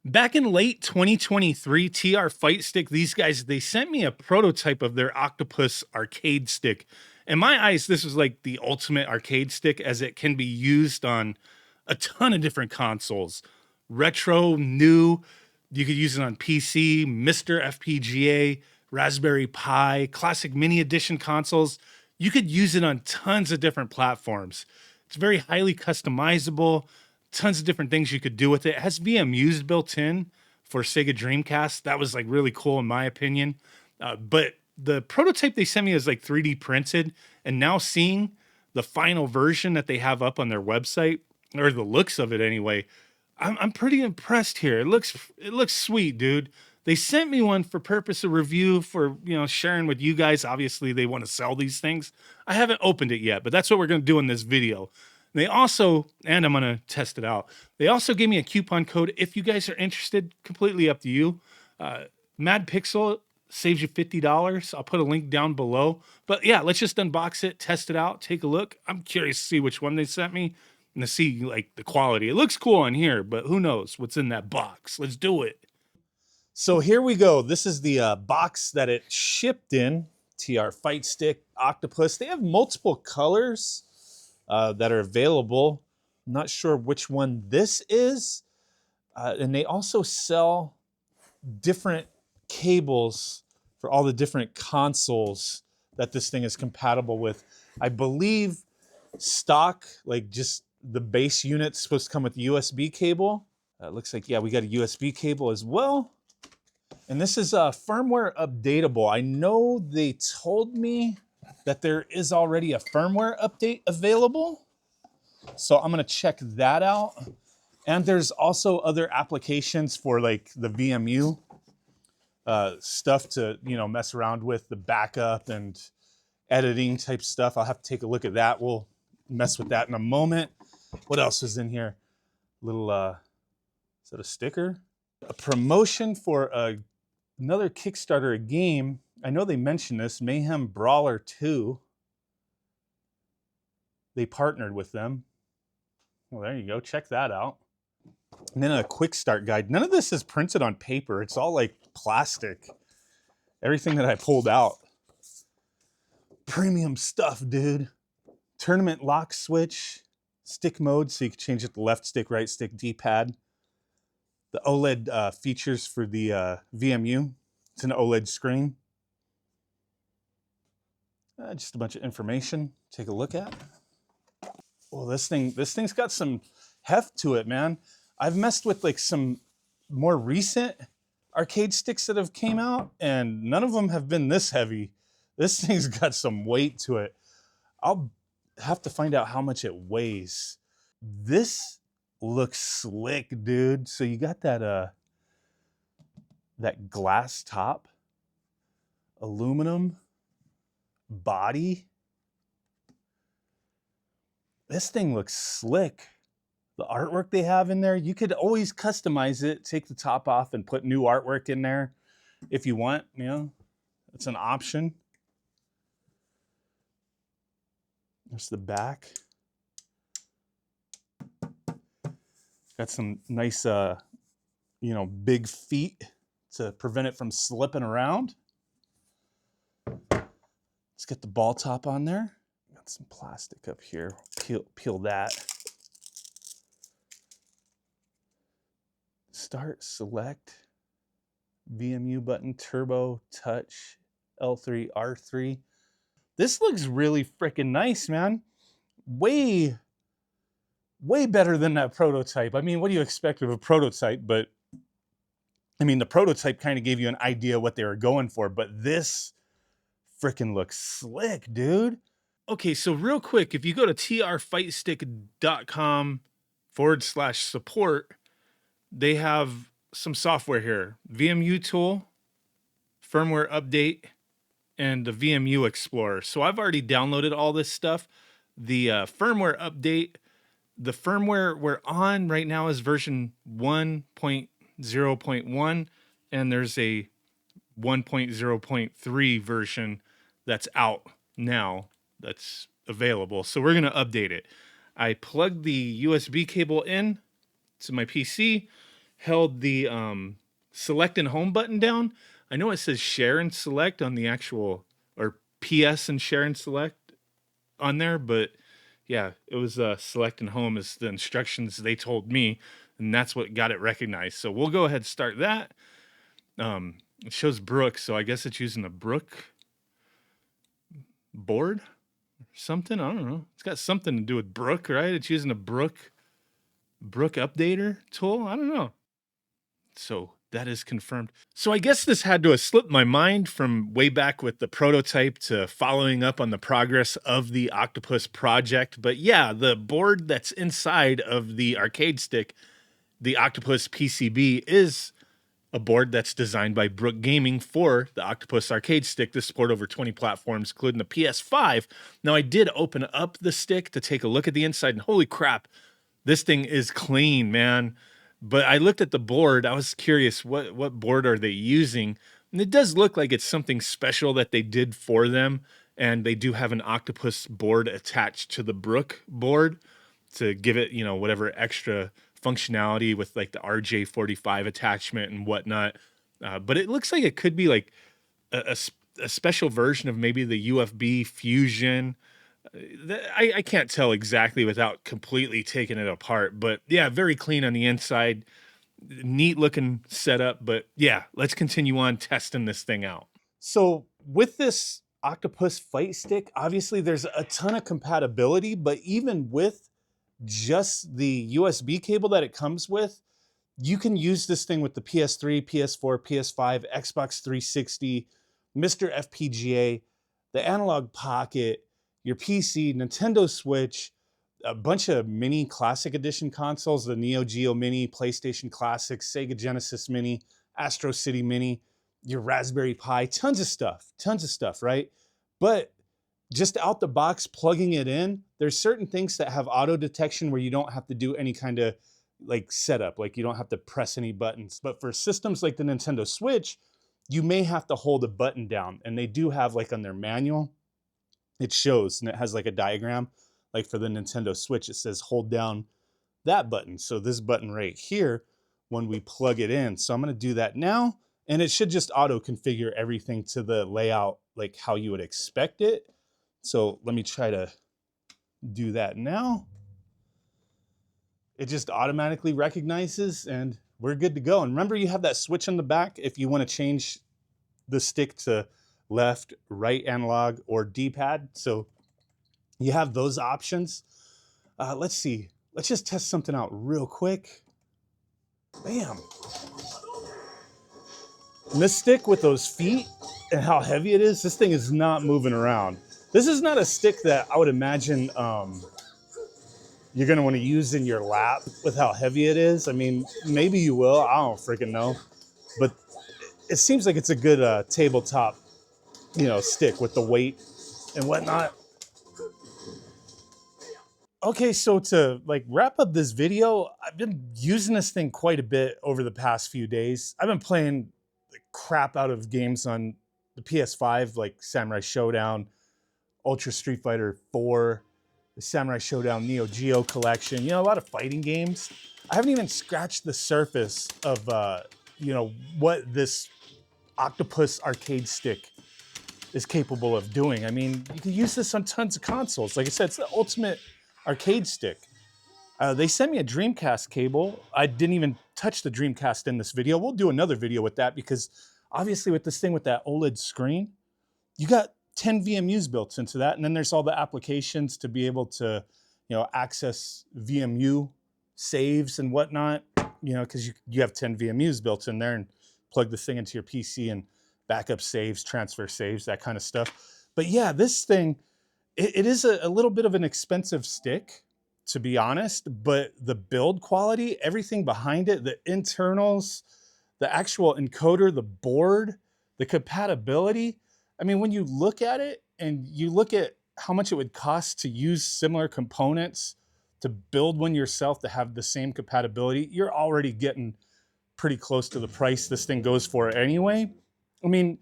Back in late 2023, TR Fight Stick, these guys, they sent me a prototype of their Octopus arcade stick. In my eyes, this was like the ultimate arcade stick as it can be used on a ton of different consoles. Retro, new, you could use it on PC, Mr. FPGA, Raspberry Pi, classic mini edition consoles. You could use it on tons of different platforms. It's very highly customizable, tons of different things you could do with it. It has VMUs built in for Sega Dreamcast. That was like really cool in my opinion. But the prototype they sent me is like 3D printed, and now seeing the final version that they have up on their website, or the looks of it anyway, I'm pretty impressed here. It looks sweet, dude. They sent me one for purpose of review for, sharing with you guys. Obviously, they want to sell these things. I haven't opened it yet, but that's what we're going to do in this video. They also, and I'm going to test it out. They also gave me a coupon code if you guys are interested. Completely up to you. Madpixel saves you $50. I'll put a link down below. But yeah, let's just unbox it, test it out, take a look. I'm curious to see which one they sent me and to see like the quality. It looks cool on here, but who knows what's in that box. Let's do it. So here we go. This is the box that it shipped in. TR Fight Stick Octopus. They have multiple colors that are available. I'm not sure which one this is. And they also sell different cables for all the different consoles that this thing is compatible with. I believe stock, like just the base unit's supposed to come with USB cable. It looks like, yeah, we got a USB cable as well. And this is firmware updatable. I know they told me that there is already a firmware update available. So I'm gonna check that out. And there's also other applications for like the VMU stuff to, mess around with, the backup and editing type stuff. I'll have to take a look at that. We'll mess with that in a moment. What else is in here? Little, is that a sticker? A promotion for another Kickstarter game. I know they mentioned this, Mayhem Brawler 2. They partnered with them. Well, there you go. Check that out. And then a quick start guide. None of this is printed on paper. It's all like plastic. Everything that I pulled out. Premium stuff, dude. Tournament lock switch. Stick mode, so you can change it to left stick, right stick, D-pad. The OLED features for the VMU. It's an OLED screen. Just a bunch of information. Take a look at. Well, this thing's got some heft to it, man. I've messed with like some more recent arcade sticks that have came out, and none of them have been this heavy. This thing's got some weight to it. I'll have to find out how much it weighs. This looks slick, dude. So you got that that glass top, aluminum body. This thing looks slick. The artwork they have in there, you could always customize it, take the top off and put new artwork in there if you want, it's an option. There's the back. Got some nice, big feet to prevent it from slipping around. Let's get the ball top on there. Got some plastic up here. Peel that. Start, select, VMU button, turbo, touch, L3, R3. This looks really freaking nice, man. Way better than that prototype. I mean, what do you expect of a prototype? But I mean, the prototype kind of gave you an idea what they were going for, but this freaking looks slick, dude. Okay, so real quick, if you go to trfightstick.com/support, they have some software here. VMU tool, firmware update, and the VMU Explorer. So I've already downloaded all this stuff. The firmware update, the firmware we're on right now is version 1.0.1, and there's a 1.0.3 version that's out now that's available. So we're going to update it. I plugged the USB cable in to my PC, held the select and home button down. I know it says share and select on the actual, or PS and share and select on there, but yeah, it was select and home is the instructions they told me, and that's what got it recognized. So we'll go ahead and start that. It shows Brook, so I guess it's using a Brook board or something. I don't know. It's got something to do with Brook, right? It's using a Brook updater tool. I don't know. So that is confirmed. So I guess this had to have slipped my mind from way back with the prototype to following up on the progress of the Octopus project. But yeah, the board that's inside of the arcade stick, the Octopus PCB, is a board that's designed by Brook Gaming for the Octopus arcade stick to support over 20 platforms, including the PS5. Now, I did open up the stick to take a look at the inside, and holy crap, this thing is clean, man. But I looked at the board. I was curious, what board are they using? And it does look like it's something special that they did for them. And they do have an Octopus board attached to the Brook board to give it, whatever extra functionality with like the RJ45 attachment and whatnot. But it looks like it could be like a special version of maybe the UFB Fusion. I can't tell exactly without completely taking it apart, but yeah, very clean on the inside, neat looking setup. But yeah, let's continue on testing this thing out. So with this Octopus Fight Stick, obviously there's a ton of compatibility, but even with just the USB cable that it comes with, you can use this thing with the PS3, PS4, PS5, Xbox 360, Mr. FPGA, the Analog Pocket, your PC, Nintendo Switch, a bunch of mini Classic Edition consoles, the Neo Geo Mini, PlayStation Classic, Sega Genesis Mini, Astro City Mini, your Raspberry Pi, tons of stuff, right? But just out the box, plugging it in, there's certain things that have auto detection where you don't have to do any kind of like setup, like you don't have to press any buttons. But for systems like the Nintendo Switch, you may have to hold a button down, and they do have like on their manual, it shows, and it has like a diagram. Like for the Nintendo Switch, it says hold down that button. So this button right here, when we plug it in. So I'm going to do that now, and it should just auto configure everything to the layout like how you would expect it. So let me try to do that now. It just automatically recognizes, and we're good to go. And remember, you have that switch on the back if you want to change the stick to left, right analog, or D-pad. So you have those options. Let's see. Let's just test something out real quick. Bam. And this stick with those feet and how heavy it is, this thing is not moving around. This is not a stick that I would imagine you're going to want to use in your lap with how heavy it is. I mean, maybe you will. I don't freaking know. But it seems like it's a good tabletop, stick with the weight and whatnot. Okay, so to like wrap up this video, I've been using this thing quite a bit over the past few days. I've been playing the crap out of games on the PS5, like Samurai Showdown, Ultra Street Fighter 4, the Samurai Showdown Neo Geo collection, a lot of fighting games. I haven't even scratched the surface of, what this Octopus arcade stick is capable of doing. I mean, you can use this on tons of consoles. Like I said, it's the ultimate arcade stick. They sent me a Dreamcast cable. I didn't even touch the Dreamcast in this video. We'll do another video with that because obviously with this thing with that OLED screen, you got 10 VMUs built into that. And then there's all the applications to be able to, access VMU saves and whatnot, because you have 10 VMUs built in there and plug the thing into your PC and backup saves, transfer saves, that kind of stuff. But yeah, this thing, it is a little bit of an expensive stick, to be honest, but the build quality, everything behind it, the internals, the actual encoder, the board, the compatibility. I mean, when you look at it and you look at how much it would cost to use similar components to build one yourself to have the same compatibility, you're already getting pretty close to the price this thing goes for anyway. I mean,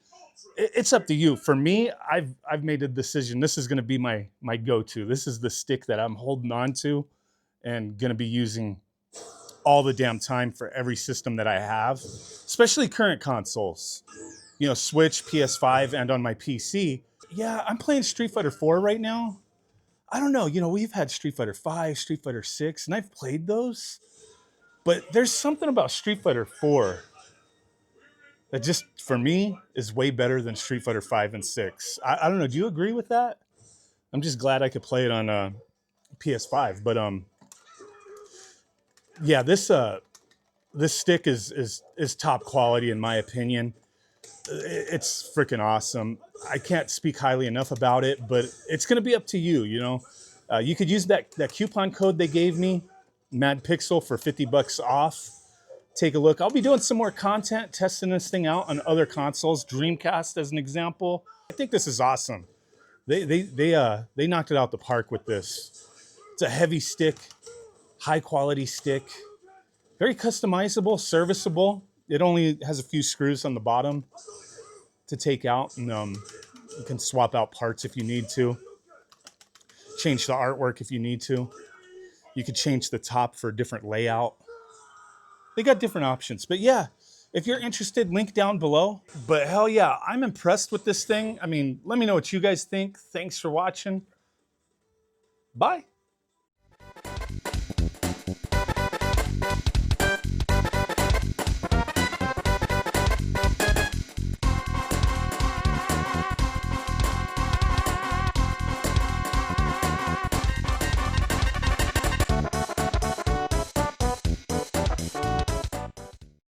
it's up to you. For me, I've made a decision. This is going to be my go-to. This is the stick that I'm holding on to and going to be using all the damn time for every system that I have, especially current consoles. You know, Switch, PS5, and on my PC. Yeah, I'm playing Street Fighter 4 right now. I don't know, you know, we've had Street Fighter 5, Street Fighter 6, and I've played those. But there's something about Street Fighter 4 that just, for me, is way better than Street Fighter 5 and 6. I don't know, do you agree with that? I'm just glad I could play it on PS5. But yeah, this stick is top quality in my opinion. It's freaking awesome. I can't speak highly enough about it, but it's going to be up to you. You know, you could use that coupon code they gave me, Madpixel, for $50 off. Take a look. I'll be doing some more content, testing this thing out on other consoles, Dreamcast as an example. I think this is awesome. They knocked it out the park with this. It's a heavy stick, high quality stick, very customizable, serviceable. It only has a few screws on the bottom to take out, and you can swap out parts if you need to. Change the artwork if you need to. You could change the top for a different layout. They got different options. But yeah, if you're interested, link down below. But hell yeah, I'm impressed with this thing. I mean, let me know what you guys think. Thanks for watching. Bye.